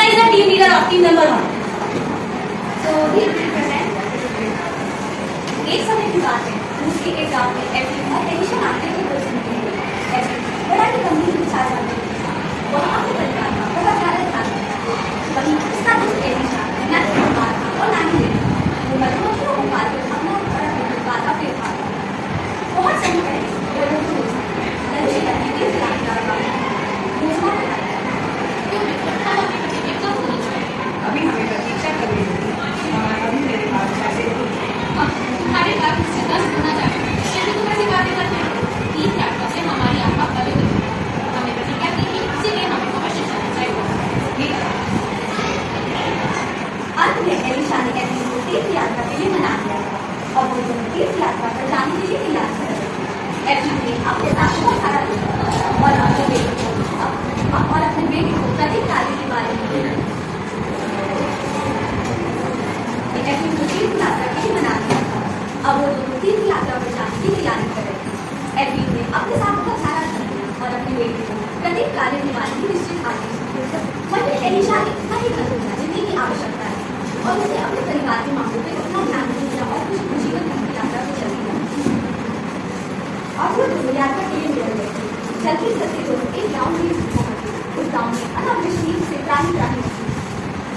Mamta is the team leader of team number 1. So we present एक समय की बात है उसके एक गांव में एवरी और एडिशन आते थे दोस्त के लिए एवरी बड़ा ही गंभीर विचार वाले वहाँ अपने परिवार का बहुत प्यारा था वहीं उसका दोस्त एडिशन ना ही बीमार था और ना ही वो मधुमक्खियों को पालकर अपना बड़ा बाधा पे था बहुत समय पहले वो लोग लक्ष्य करने के लिए योजना बनाया अभी हमें प्रतीक्षा कर रही थी अभी मेरे पास पैसे तुम्हारे बात मुझसे 10 गुना ज्यादा लेकिन तुम ऐसी बातें करते हो 3 यात्रा से हमारी आत्मा पवित्र हमें प्रतिज्ञा की थी इसीलिए हमें अवश्य जाना चाहिए। अंत में एलिशा ने एवरी को तीर्थ यात्रा के लिए मना लिया और वो दोनों तीर्थ यात्रा पर जाने के लिए तैयार थे। एवरी ने अपने साथ बहुत सारा और अपने बेटे को प्रतीक कार्य के बारे में एवरी को तीर्थ यात्रा के लिए मना लिया था। अब वो दोनों तीर्थ यात्रा पर जाने की तैयारी कर रहे थे। एवरी ने अपने साथ बहुत सारा और अपने बेटे को प्रतीक कार्य के बारे में निश्चित आदेश वही एलिशा इतना ही कर जितनी की आवश्यकता है और उसे अपने परिवार के मामलों पर उतना ध्यान नहीं दिया और कुछ मुसीबत की यात्रा पर चली गई और वो दोनों यात्रा के लिए निकल गए थे। चलते चलते दोनों एक गाँव में पहुंचे। उस गाँव में अनावृष्टि से प्राणी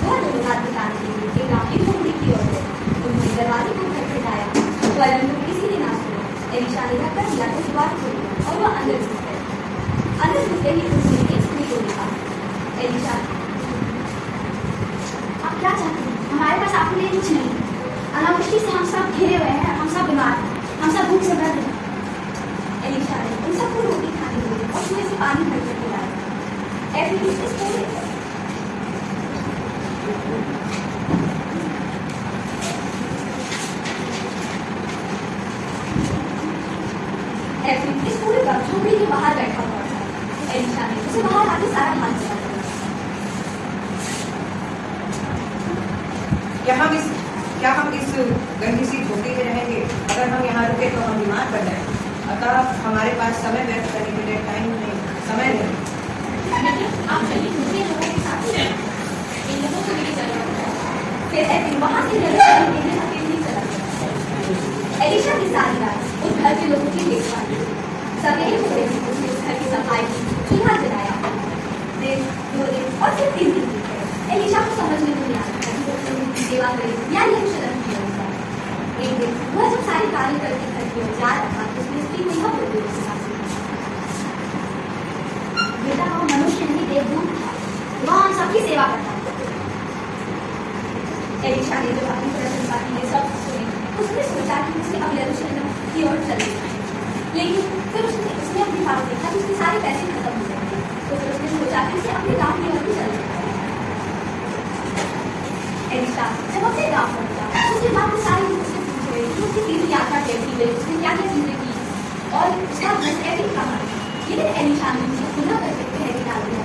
वह दोनों रात बिताने के लिए एक गाँव की झोपड़ी की ओर गए। उन्होंने दरवाजे को खटखटाया परंतु किसी ने ना सुना। एलिशा ने धक्का दिया तो द्वार खोली और वह अंदर घुस गए। अंदर घुसते ही उसने एक स्त्री को देखा। एलिशा आप क्या चाहते हैं? हमारे पास आपके लिए कुछ नहीं। अनावृष्टि से हम सब घिरे हुए हैं, हम सब बीमार हैं, हम सब भूख से मर रहे हैं। एलिशा ने उन सबको रोटी खाने दी और कुएं से पानी भर कर पिलाया। एवरी इस पूरे इस पूरे वक्त झोपड़ी के बाहर बैठा हुआ था। एलिशा ने उसे बाहर आके सारा हाल बताया। क्या हम इस गंदी सी झोपड़ी में रहेंगे? अगर हम यहाँ रुके तो हम बीमार पड़ जाएंगे। अतः हमारे पास समय व्यर्थ करने के लिए टाइम नहीं, समय नहीं। आप चलिए मुझे लोगों के साथ इन लोगों को लेके चलो। फिर एवरी वहाँ से अकेले चला गया। एलिशा की सारी रात उस घर के लोगों की देखभाल सवेरे थोड़े दिन उसने उस घर की सफाई की, चूल्हा जलाया। दिन 2 दिन और फिर 3 दिन बीत गए। एलिशा को समझ में नहीं आ रहा कि वो उनकी सेवा करे या यह शरण किया होगा। एक दिन वह जब सारे कार्य करके घर की ओर जा रहा था तो उसने स्त्री को यह बोल दिया, बेटा वो मनुष्य नहीं देवदूत था, वह हम सबकी सेवा करता है। एलिशा ने जब अपनी प्रशंसा की ये सब सुनी उसने सोचा कि उसे अब यरूशलेम की ओर चले जाए। लेकिन फिर उसने अपनी बात देखा कि उसके सारे पैसे खत्म हो गए। तो फिर उसने सोचा कि उसे अपने गाँव की ओर भी चले जाए। एलिशा जब अपने गाँव पहुंचा उसके बाद सारे लोग उससे पूछ रहे कि उसकी तीर्थ यात्रा कैसी गई, उसने क्या क्या चीजें की और उसका घर कैसे कहा। लेकिन एलिशा ने मुझे खुला करके पहले डाल दिया।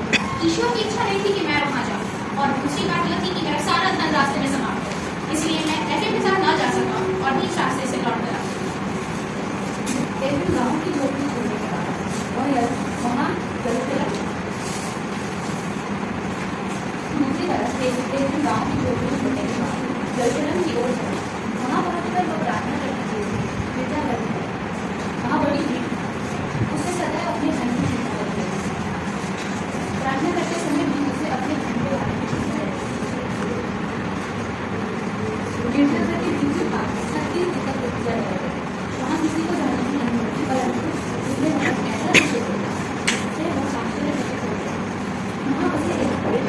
ईश्वर की इच्छा नहीं थी कि मैं वहाँ जाऊँ और दूसरी बात यह थी कि मेरा सारा धन रास्ते में समाप्त हो, इसलिए मैं एफएम के साथ ना जा सका और नीच रास्ते से लौट कर एवरी गाँव की झोपड़ी छोड़ने के बाद वहाँ यरूशलेम दूसरी तरफ एवरी गाँव की झोपड़ी छोड़ने के बाद यरूशलेम की ओर चले। वहाँ पहुँचकर लोग प्रार्थना करते थे, गिरजा करते थे। वहाँ बड़ी भीड़ उससे सदैव अपने धन की चिंता करते थे। प्रार्थना करते समय भी उसे अपने धन के बारे में चिंता रहती थी। गिरजा करके दूसरी बात 36 दिन तक रुक जाए। वहाँ किसी को जाने की नहीं होती, परंतु उसने वहाँ ऐसा विषय देखा जिससे वो आश्चर्य वहाँ उसे एक बड़े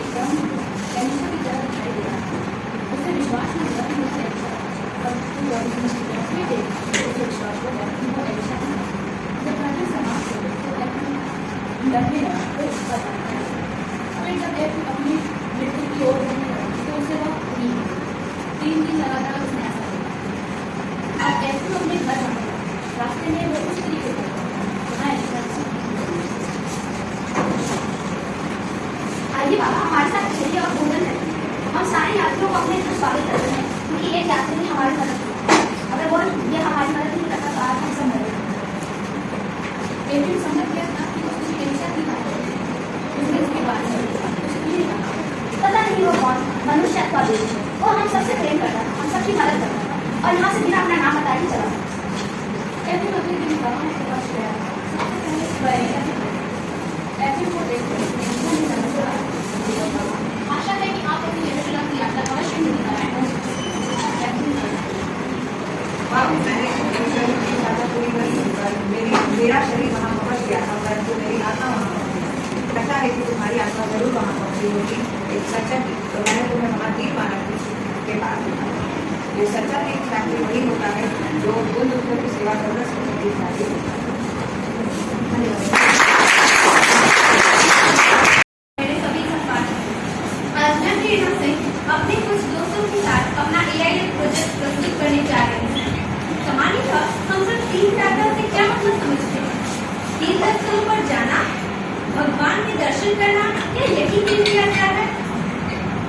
एकदम एलिशा की तरह दिखाई दिया। उसे विश्वास नहीं हुआ कि मुझसे विश्वास होगा कि वो एलिशा था। जब प्रार्थना समाप्त हो तो लड़ने लगा तो उसका फिर जब अपनी मृत्यु की ओर तो उसे वह 3 दिन लगातार उसने ऐसा देखा। अब ऐसे अपने घर जाने रास्ते में वो उस तरीके से जहाँ एलिशा आइए बाबा हमारे साथ चलिए और भोजन करें। हम सारे यात्रियों को अपने घर स्वागत करते हैं क्योंकि एक यात्री ने हमारी मदद की। अगर वो ये हमारी मदद नहीं करता तो आज हम सब मरेंगे। समझ गया था कि उसने एलिशा की बात है। उसने उसके अपना नाम बता के चला। ऐसे मुझे दिन कहाँ से समझ गया आशा है कि आप अपनी यरूशलेम की यात्रा अवश्य पूरी कराएं। हाँ, मैंने यरूशलेम की यात्रा पूरी करी पर मेरा शरीर वहाँ पहुँच गया था, परंतु मेरी आत्मा वहाँ पहुँची। लगता है कि तुम्हारी आत्मा जरूर वहाँ पहुँची होगी एक सच्चा की, तो मैंने तुम्हें वहाँ तीर मारा के बाद ये सच्चा तीर्थ यात्री वही होता है जो उन लोगों की सेवा करना सच्चा तीर्थ यात्री होता है। मेरे सभी संपादक, आज मैं प्रेरणा सिंह अपने कुछ दोस्तों के साथ अपना AI प्रोजेक्ट प्रस्तुत करने जा रही हूँ। सामान्यतः हम सब तीर्थ यात्रा से क्या मतलब समझते हैं? तीर्थ स्थल पर जाना, भगवान के दर्शन करना, या यही तीर्थ यात्रा है?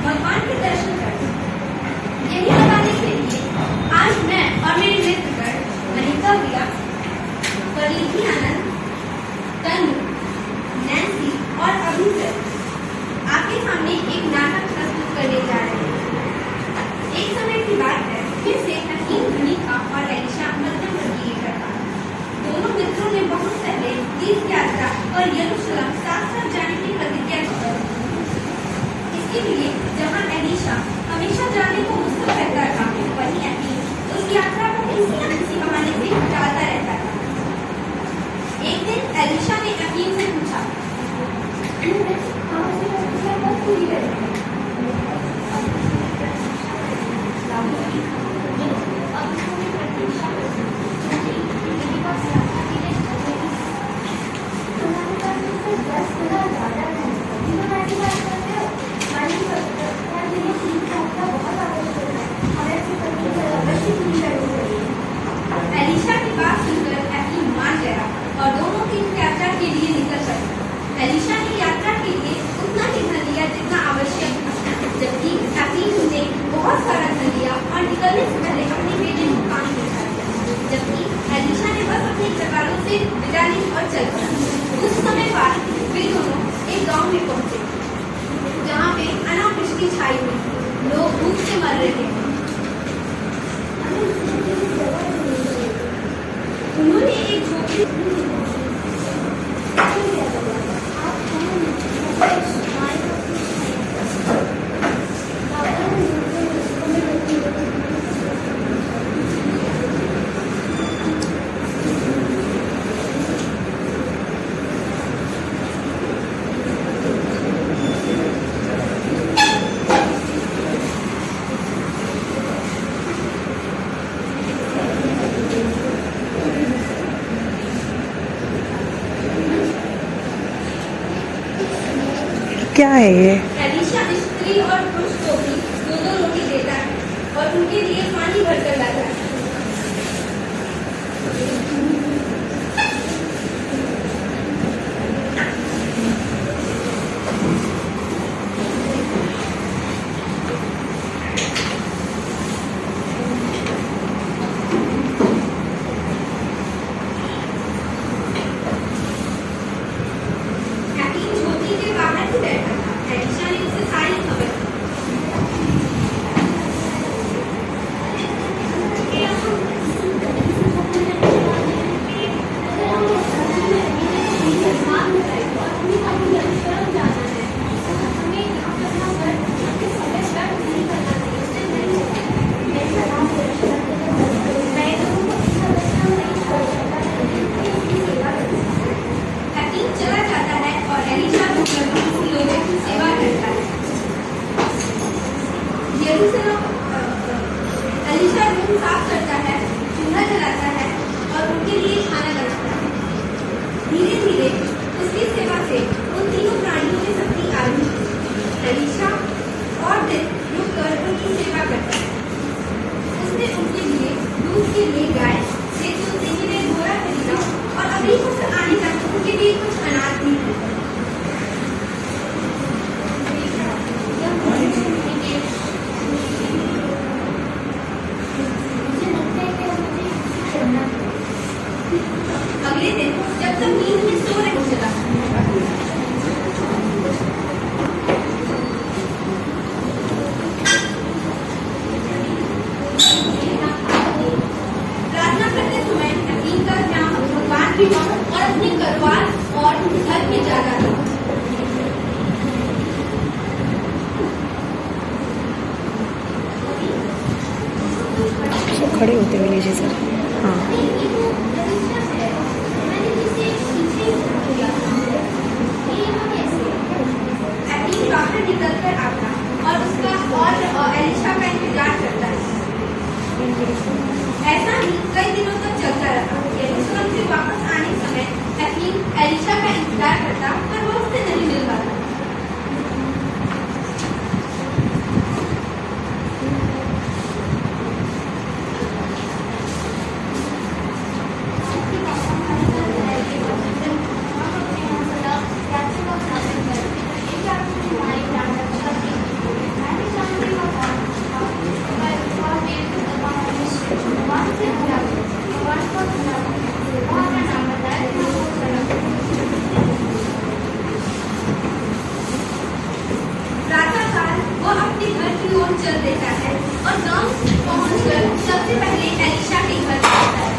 भगवान के दर्शन करना, यही बताने के लिए आज मैं और मेरे मित्रगण मनिका भैया, परिधि आनंद, तनु, नैन्सी और अभिषेक आपके सामने एक नाटक प्रस्तुत करने जा रहे हैं। एक समय की बात है, फिर से हकीम मनिका और एलिशा मध्यम वर्गीय का था। दोनों मित्रों ने बहुत पहले तीर्थ यात्रा और यरूशलेम साथ साथ जाने की प्रतिज्ञा की। इसके लिए जहाँ एलिशा हमेशा जाने को उत्सुक रहता था, वहीं हकीम उस यात्रा को किसी न किसी बहाने से टालता रहता था। एक दिन एलिशा ने हकीम से पूछा, एलिशा की बात सुनकर हकीम मान गया और दोनों तीर्थ यात्रा के लिए निकल पड़े। एलिशा ने यात्रा के लिए उतना ही धन लिया जितना आवश्यक था, जबकि हकीम ने बहुत सारा धन लिया और निकलने से पहले अपने बेटे को काम पहुंचा दिया। जबकि एलिशा ने बस अपने चकारों से विदा ली और चल पड़ा। कुछ समय बाद वे दोनों एक गांव में पहुंचे, जहाँ पे अनावृष्टि छाई हुई थी। लोग भूख से मर रहे थे। उन्होंने एक झोपड़ी क्या है ये? एलिशा स्त्री और पुरुष को भी दो रोटी देता है और उनके लिए पानी भरकर लाता है। हकीम झोपड़ी के बाहर ही बैठा था। एलिशा ने उसे सारी खबर दी। हकीम चला जाता है और एलिशा लोगों की सेवा करता है। एलिशा रूम साफ करता है, चूल्हा जलाता है और उनके लिए खाना बनाता है। धीरे धीरे उसकी सेवा से उन तीनों प्राणियों में शक्ति आ रही है। एलिशा और दिन रुक कर उनकी सेवा करता है। उसने उनके लिए दूध के लिए गाय, दूध के लिए घोड़ा खरीदा और अभी कुछ आने तक उनके लिए कुछ अनाज भी खरीदा। अगले दिन जब तक नींद में सो रहे चला, उनके घर की जाना थी। सो खड़े होते हुए लीजिए सर। हाँ डॉक्टर निकल कर आता और उसका और एलिशा का इंतजार करता है। ऐसा ही कई दिनों तक चलता रहा। यरूशलेम से वापस आने समय एफीम एलिशा का इंतजार करता पर वो उससे नहीं मिल पाता। प्रातःकाल वो अपने घर की ओर चल देता है और गांव पहुंचकर सबसे पहले एलिशा के घर जाता है।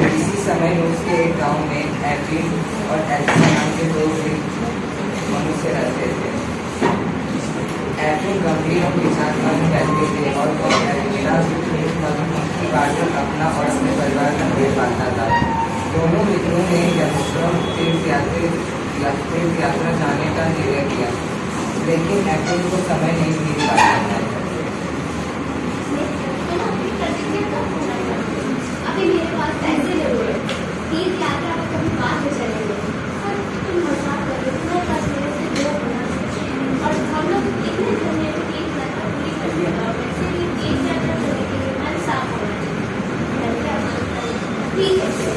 इसी समय उसके एक गांव में एफीम और एलिशा नाम के दो मनुष्य रहते थे। एफीम गंभीर और विचारमंद व्यक्ति थे और वह एलिशा मधुमक्खी काटकर अपना और अपने परिवार का पेट पालता था। दोनों मित्रों ने यरूशलेम तीर्थ यात्रा जाने का निर्णय किया, लेकिन एफीम को समय नहीं मिल पाता था। अभी मेरे पास पैसे जरूर है। तीर्थ यात्रा को कभी बाद में चलेंगे। और तुम मजाक कर रहे हो, तुम्हारे पास मेरे से दो होना चाहिए। और हम लोग इतने दिन में भी तीर्थ यात्रा पूरी कर लिया और वैसे भी तीर्थ यात्रा करने के लिए मन साफ होना चाहिए। ठीक है।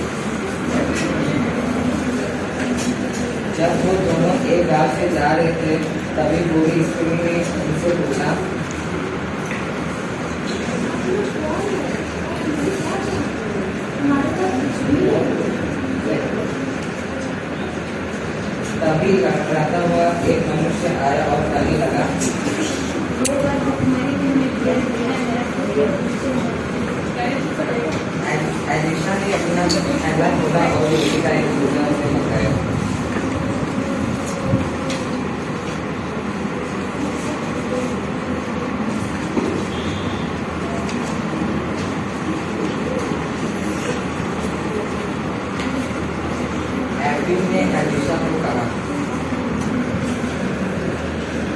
जब वो दोनों एक गांव से जा रहे थे, तभी बूढ़ी स्त्री ने उनसे पूछा, तभी लड़खड़ाता हुआ एक मनुष्य आया और कहने लगा, एलिशा ने अपना थैला खोला और रोटी का एक टुकड़ा उसे पकाया। एफीम ने एलिशा को कहा,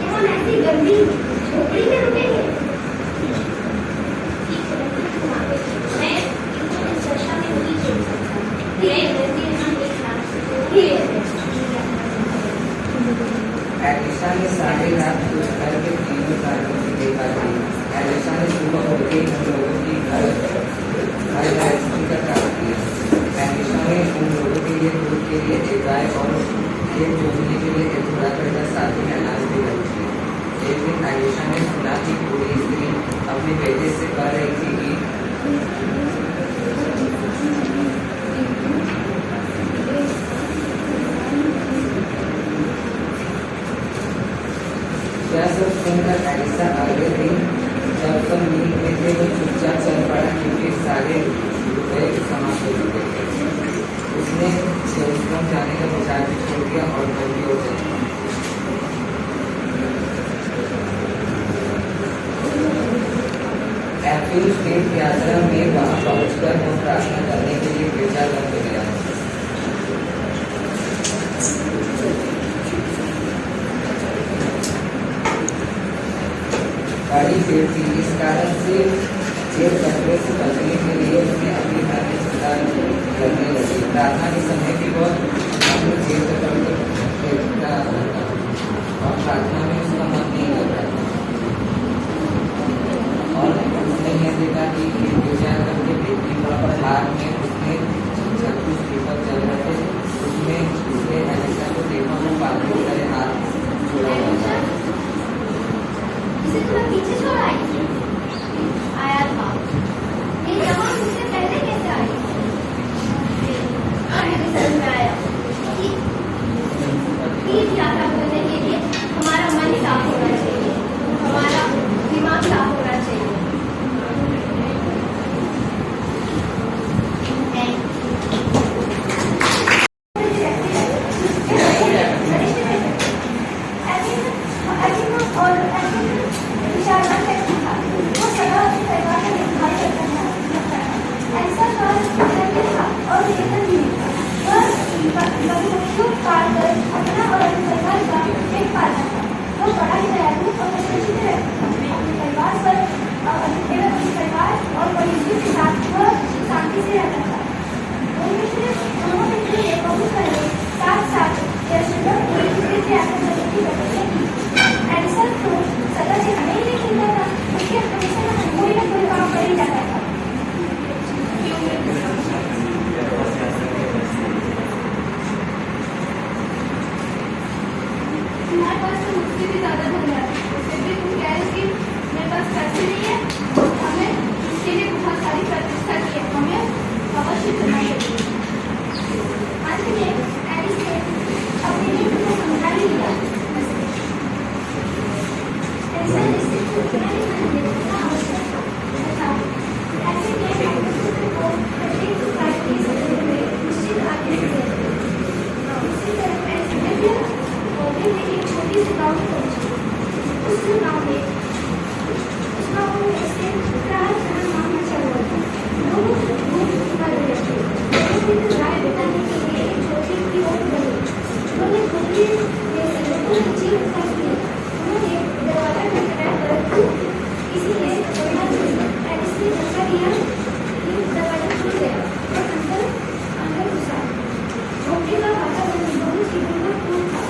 हम ऐसी गंदी झोपड़ी में रुकेंगे। मैं इस दशा में नहीं झेल सकता। ये गंदी हम एक साथ एलिशा ने सारी रात उस घर के तीनों कार्यों की देखा थी। एलिशा ने सुबह उठ के उन लोगों की घर गृहस्थी का काम किया। एलिशा ने उन लोगों के लिए दूध के लिए एक गाय और खेत जोतने के लिए एक घोड़ा खरीदा, साथ ही अनाज भी रखी। एक दिन एलिशा ने सुना कि बूढ़ी स्त्री अपने बेटे से कह रही थी कि यह सब सुनकर एलिशा आगे थी। जब सब नींद में थे तो चुपचाप चल पड़ा, क्योंकि सारे रुपये समाप्त हो चुके थे। उसने यरूशलेम जाने का विचार भी छोड़ दिया और घर की ओर चला। एफीम तीर्थ यात्रा में वहां पहुंचकर वो प्रार्थना करने के लिए गिरजाघर में गया। बड़ी भीड़ थी, इस कारण से जेल कटरे से बचने के लिए उसने अपनी धार्मिक सुधार करने लगी। प्रार्थना के समय भी वह अपनी जेल बिहार में उसने 36 पेपर चल रहे थे, उसमें उसने एलिसा को देखा तो पानी की तरह हाथ जोड़ा हुआ था। इसे तुम्हें पीछे छोड़ आई थी? आया था। ये जवान मुझसे पहले कैसे आई? अब मुझे समझ में आया कि तीर्थ यात्रा करने के लिए हमारा मन साफ होना चाहिए, हमारा दिमाग साफ होना चाहिए। तुम्हारे पास तो मुझसे भी ज्यादा धन है, फिर भी तुम कह रहे कि मेरे पास पैसे नहीं है। हमें इसके लिए बहुत सारी प्रतिष्ठा की है, हमें अवश्य करना चाहिए। अंत में एलिस ने अपने लिए तुम्हें समझा ही लिया। ऐसा इससे तुम्हें ध्यान देने का आवश्यक था तथा ऐसे में एलिस को प्रत्येक कार्य की समझ में निश्चित आगे से इसी तरह ऐसे में भी एक छोटी सी गाँव पहुंची। उस गाँव में से प्राय नाम मचा हुआ था। लोग भूख मर रहे थे। एक दिन राय बिताने के लिए एक छोटी सी ओट बनी। उन्होंने खुली लोगों ने जी उत्तर किया। उन्होंने दरवाजा खटखटाया, इसलिए एलिस ने धक्का दिया कि दरवाजा खुल गया और अंदर घुसा। झोपड़ी का वातावरण बहुत ही दुर्गमपूर्ण था।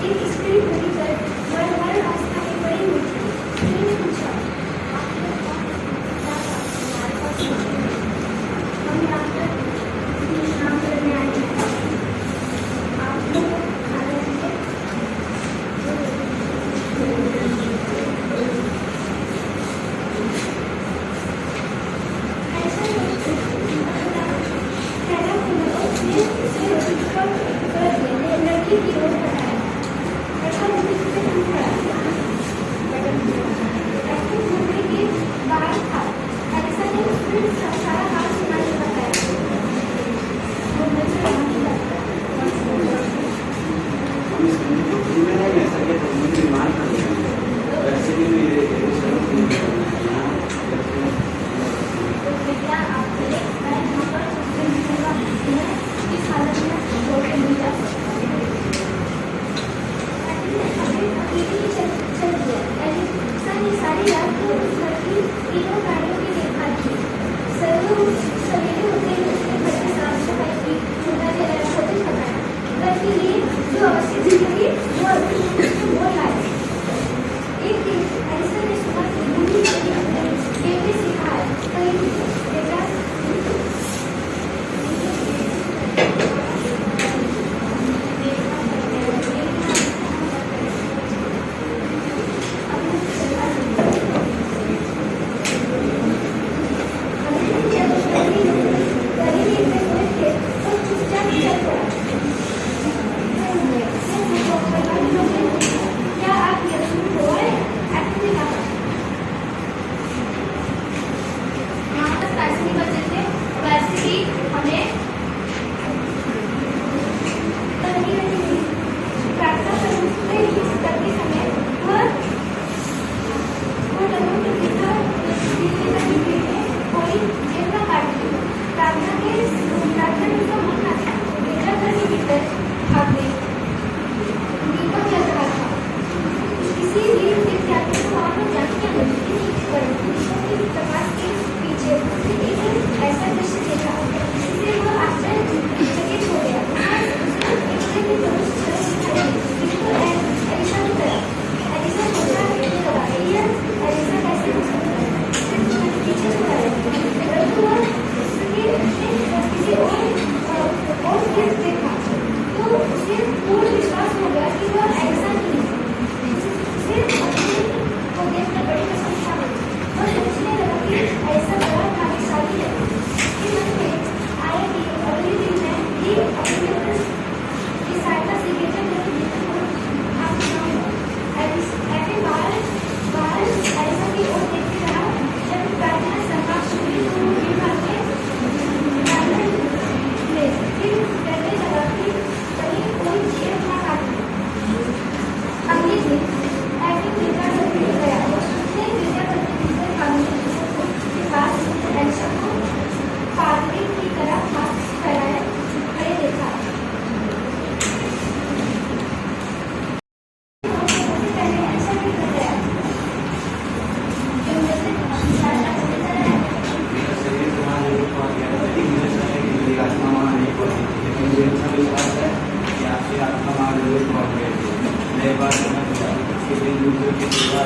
एक स्त्री बनी पर बड़ा रास्ता में पड़ी हुई थी। उन्होंने पूछा, हम यहाँ पर विश्राम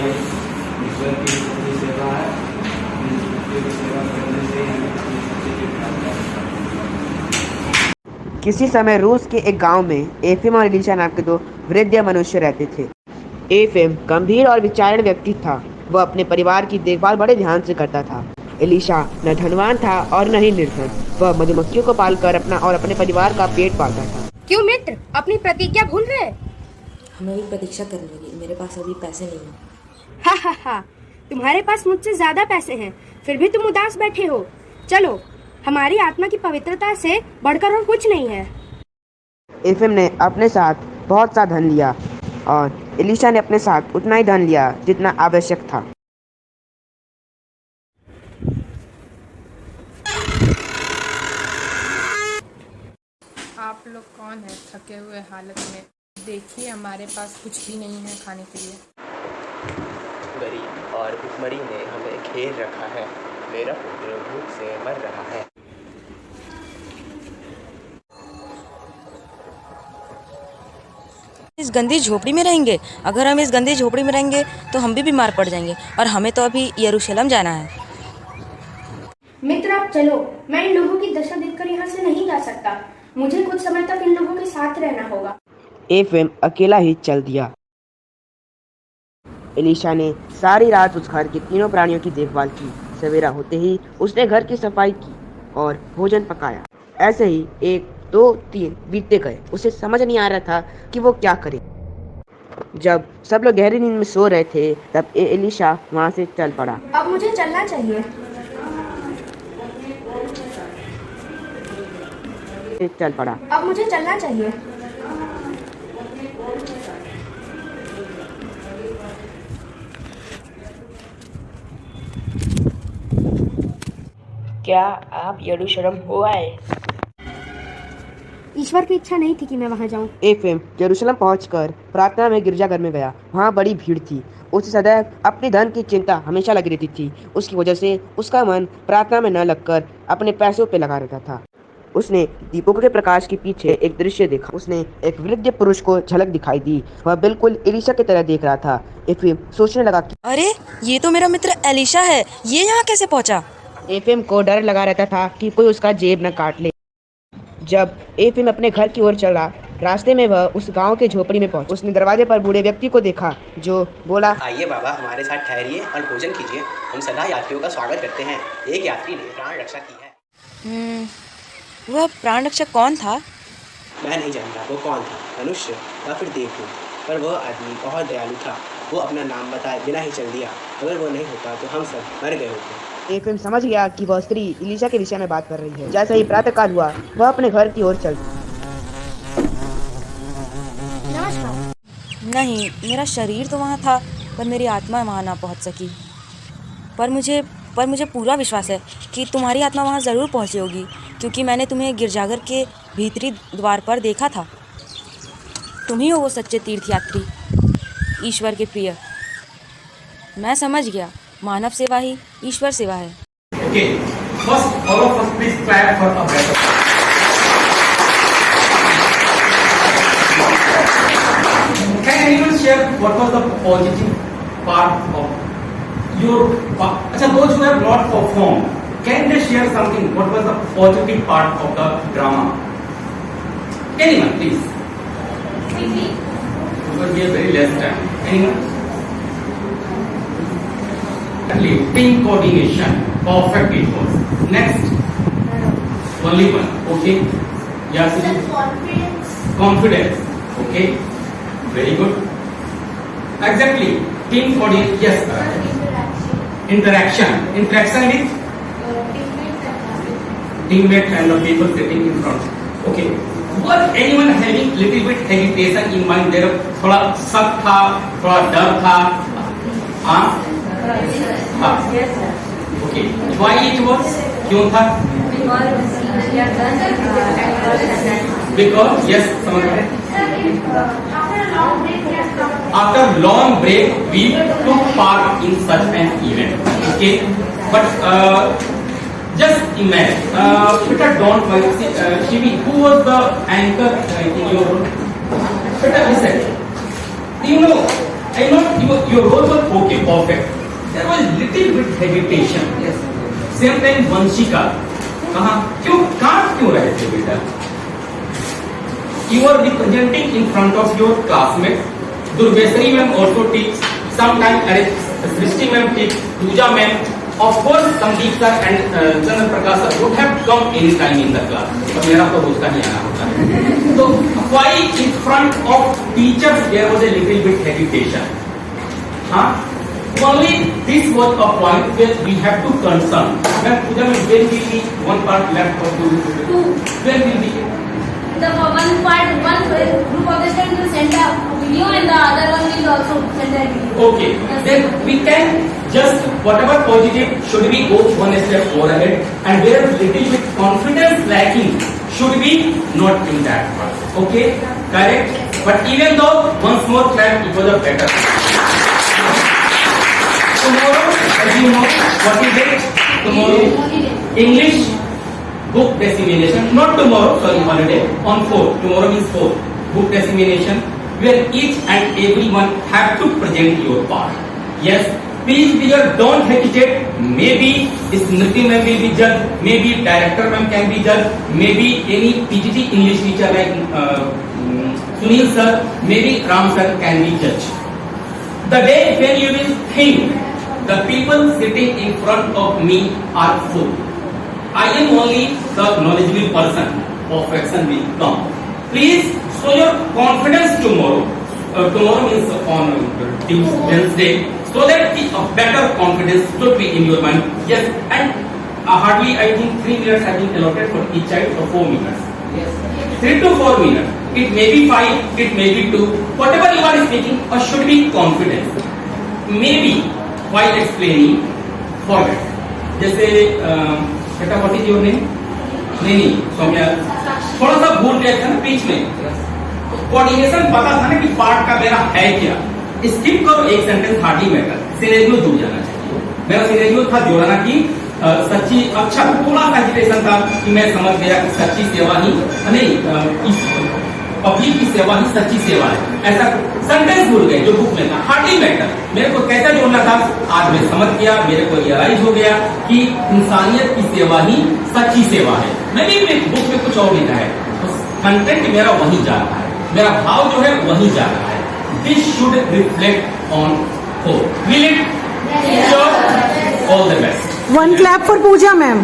ये ईश्वर की अपनी सेवा है। ईश्वर की सेवा करने से हमें अपनी सच्ची की प्राप्त है। किसी समय रूस के एक गांव में एफएम और एलिशा नाम के दो वृद्ध मनुष्य रहते थे। एफएम गंभीर और विचारण व्यक्ति था। वह अपने परिवार की देखभाल बड़े ध्यान से करता था। एलिशा न धनवान था और न ही निर्धन। वह मधुमक्खियों को पालकर अपना और अपने परिवार का पेट पालता था। क्यों मित्र, अपनी प्रतिज्ञा भूल रहे? हमें प्रतीक्षा करनी होगी, मेरे पास अभी पैसे नहीं हैं। हा हा हा, तुम्हारे पास मुझसे ज्यादा पैसे हैं, फिर भी तुम उदास बैठे हो। चलो, हमारी आत्मा की पवित्रता से बढ़कर और कुछ नहीं है। एफएम ने अपने साथ बहुत सा धन लिया और एलिशा ने अपने साथ उतना ही धन लिया जितना आवश्यक था। आप लोग कौन हैं थके हुए हालत में? देखिए, हमारे पास कुछ भी नहीं है खाने के लिए। गरीब और भुखमरी ने हमें घेर रखा है। मेरा पुत्र भूख से मर रहा है। इस गंदी झोपड़ी में रहेंगे? अगर हम इस गंदी झोपड़ी में रहेंगे तो हम भी बीमार पड़ जाएंगे और हमें तो अभी यरूशलेम जाना है। मित्र, आप चलो, मैं इन लोगों की दशा देखकर यहाँ से नहीं जा सकता। मुझे कुछ समय तक इन लोगों के साथ रहना होगा। एफएम अकेला ही चल दिया। एलिशा ने सारी रात उस घर के तीनों प्राणियों की देखभाल की। सवेरा होते ही उसने घर की सफाई की और भोजन पकाया। ऐसे ही 1, 2, 3 बीतते गए। उसे समझ नहीं आ रहा था कि वो क्या करे। जब सब लोग गहरी नींद में सो रहे थे तब एलिशा वहाँ से चल पड़ा। अब मुझे चलना चाहिए। अब मुझे चलना चाहिए। क्या आप यरूशलेम हो आए? ईश्वर की इच्छा नहीं थी कि मैं वहाँ जाऊँ। एफएम यरूशलेम पहुंचकर प्रार्थना में गिरजाघर में गया। वहाँ बड़ी भीड़ थी। उसे सदैव अपने धन की चिंता हमेशा लगी रहती थी। उसकी वजह से उसका मन प्रार्थना में न लगकर अपने पैसों पे लगा रहता था। उसने दीपकों के प्रकाश के पीछे एक दृश्य देखा। उसने एक वृद्ध पुरुष को झलक दिखाई दी। वह बिल्कुल एलिशा की तरह देख रहा था। एफएम सोचने लगा कि अरे, ये तो मेरा मित्र एलिशा है। ये यहाँ कैसे पहुँचा? एफएम को डर लगा रहता था कि कोई उसका जेब न काट ले। जब एफएम अपने घर की ओर चला, रास्ते में वह उस गांव के झोपड़ी में पहुंचा। उसने दरवाजे पर बूढ़े व्यक्ति को देखा जो बोला, आइए बाबा, हमारे साथ ठहरिए और भोजन कीजिए। हम सदा यात्रियों का स्वागत करते हैं। एक यात्री ने प्राण रक्षा की है। वह प्राण रक्षक कौन था? मैं नहीं जानता वो कौन था, मनुष्य या फिर देवदूत, पर वह आदमी बहुत दयालु था। वो अपना नाम बताए बिना ही चल दिया। अगर वो नहीं होता तो हम सब मर गए होते। एफएम समझ गया कि वह स्त्री एलिशा के विषय में बात कर रही है। जैसे ही प्रातःकाल हुआ, वह अपने घर की ओर चल। नहीं, मेरा शरीर तो वहाँ था पर मेरी आत्मा वहाँ ना पहुँच सकी। पर मुझे पूरा विश्वास है कि तुम्हारी आत्मा वहाँ ज़रूर पहुँची होगी, क्योंकि मैंने तुम्हें गिरजाघर के भीतरी द्वार पर देखा था। तुम ही हो वो सच्चे तीर्थयात्री, ईश्वर के प्रिय। मैं समझ गया, मानव सेवा ही ईश्वर सेवा है। Okay, first all of us please clap for a better. Can anyone share what was the positive part of your? अच्छा, those who have not performed, can they share something? What was the positive part of the drama? Anyone, please. Because we have very less time. Anyone? Team coordination, perfect it was. Next, only one. Okay. Yes. Confidence. Okay. Very good. Exactly. Team coordination. Yes. Interaction. Interaction with teammates and the people sitting in front. Okay. Was anyone having little bit hesitation in mind? there थोड़ा शक था, थोड़ा डर था, हाँ? Okay, why it was? क्यों था? Because yes, समझ रहे? After long break, we took part in such an event. Okay, but just imagine. Peter, don't worry. Shivi, who was the anchor in your room? Peter, listen. You know, I know your role was okay, perfect. There was little bit hesitation. Yes. Same time Vanshika कहाँ क्यों रहे थे बेटा? You are representing in front of your classmates. Durvesari ma'am also teach. Sometimes Srishti ma'am teach. Pooja ma'am. Of course, Sandeep sir and Chandra Prakash sir would have come any time in the class. पर मेरा तो रोज का ही आना होता है. So why in front of teachers there was a little bit hesitation? Huh? Only this was a point where we have to concern. When Pooja ma'am, when will be one part left for two? When will be? The one part, one group of the students will send a video and the other one will also send a video. Okay, then we can just whatever positive should we go one step more ahead, and where little bit confidence lacking should be not in that part. Okay, correct. But even though once more clap, it was a better. Tomorrow, as you know, what is it? Tomorrow, English book dissemination. Not tomorrow, sorry, holiday. On 4. Tomorrow is 4. Book dissemination, where each and everyone have to present your part. Yes, please dear, don't hesitate. Maybe Smriti ma'am will be judged. Maybe director ma'am can be judged. Maybe any PGT English teacher like Sunil sir, maybe Ram sir can be judged. The day when you will think the people sitting in front of me are full. I am only the knowledgeable person. Perfection will come. Please show your confidence tomorrow. Tomorrow means on Wednesday, so that a better confidence should be in your mind. Yes, and hardly I think 3 minutes have been allotted for each child, or 4 minutes. Yes. 3 to 4 minutes. It may be 5, it may be 2. Whatever you are speaking, should be confidence. Maybe while explaining, forget. जैसे बेटा what is your name? नहीं सौम्या थोड़ा सा भूल गया था ना बीच में. कोऑर्डिनेशन पता था ना कि पार्ट का मेरा है क्या. स्किप करो एक सेंटेंस, हार्डली मैटर. सिनेरियो जुड़ जाना चाहिए. मेरा सिनेरियो था जोड़ना की सच्ची. अच्छा थोड़ा सा हेजिटेशन था कि मैं समझ गया कि सच्ची सेवा ही नहीं, पब्लिक की सेवा ही सच्ची सेवा है. ऐसा सेंटेंस भूल गए जो बुक में था. Hardly matter. मेरे को कैसे जोड़ना था आज मैं समझ गया. मेरे को रियलाइज हो गया कि इंसानियत की सेवा ही सच्ची सेवा है. नहीं बुक में कुछ और लिखा है, तो कंटेंट मेरा वहीं जा रहा है, मेरा भाव जो है वहीं जा रहा है. This should reflect on hope. Will it? All the best. One clap for Pooja ma'am.